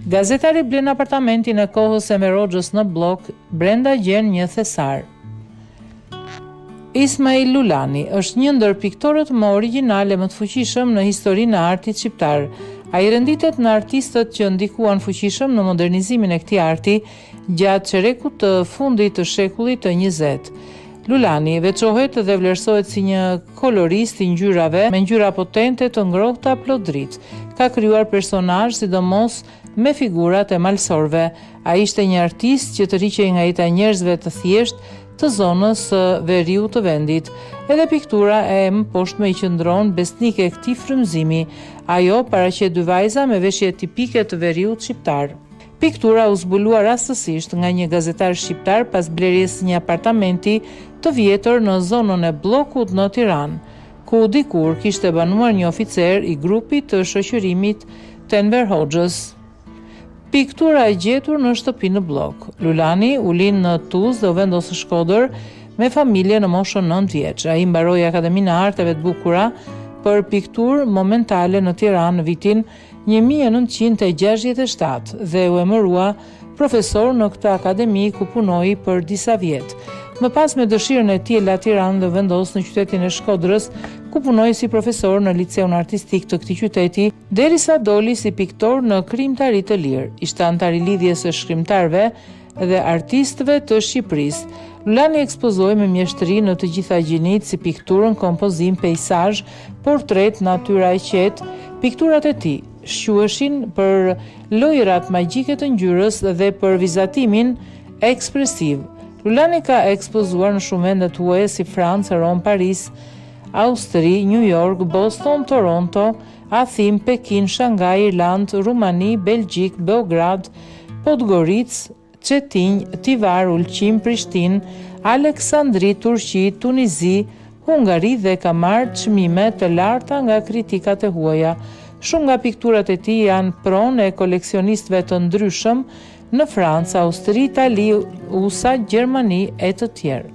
Gazetari blen apartamentin e kohës e Meroxhës në blok, brenda gjen një thesar. Ismail Lulani është një ndër piktorët më origjinale më të fuqishëm në historinë e artit shqiptar. Ai renditet në artistët që ndikuan fuqishëm në modernizimin e këtij arti gjatë çerekut të fundit të shekullit të 20. Lulani veçohet dhe vlerësohet si një kolorist i ngjyrave me ngjyra potente të ngrohta plot dritë. Ka krijuar personazh sidomos me figurat e malsorve. Ai ishte një artist që të riqej nga jeta e njerëzve të thjeshtë të zonës së veriut të vendit. Edhe piktura e më poshtme i qëndron besnike këtij frymëzimi. Ajo paraqet dy vajza me veshje tipike të veriut shqiptar. Piktura u zbulua rastësisht nga një gazetar shqiptar pas blerjes së një apartamenti të vjetër në zonën e bllokut në Tiranë, ku dikur kishte banuar një oficer i grupit të shoqërimit të Enver Hoxhës. Piktura e gjetur në shtëpi në blok. Lulani u lind në Tuzë dhe u vendos në Shkodër me familje në moshën 9 vjeç. Ai mbaroi Akademinë e Arteve të Bukura për pikturë momentale në Tiranë në vitin 1967 dhe u emërua profesor në këtë akademi ku punoi për disa vjet. Më pas me dëshirën e tij la Tiranë dhe vendos në qytetin e Shkodrës, ku punoi si profesor në liceun artistik të këtij qyteti, derisa doli si piktor në Krijimtari të Lirë. Ishte antar i lidhjes së shkrimtarëve dhe artistëve të Shqipërisë. Lulani ekspozoi me mjeshtri në të gjitha gjinit si pikturën, kompozim, peizazh, portret, natyra e qetë. Pikturat e tij shquheshin për lojërat magjike të ngjyrës dhe për vizatimin ekspresiv. Lulani ka ekspozuar në shumë vende të huaja si Francë, Rom, Paris, Austri, New York, Boston, Toronto, Athinë, Pekin, Shangaj, Irlandë, Rumani, Belgjik, Beograd, Podgoricë, Çetinj, Tivar, Ulqim, Prishtinë, Aleksandri, Turqi, Tunizi, Hungari dhe ka marrë çmime të larta nga kritikat e huaja. Shumë nga pikturat e tij janë pronë e koleksionistëve të ndryshëm në Francë, Austri, Itali, USA, Gjermani e të tjerë.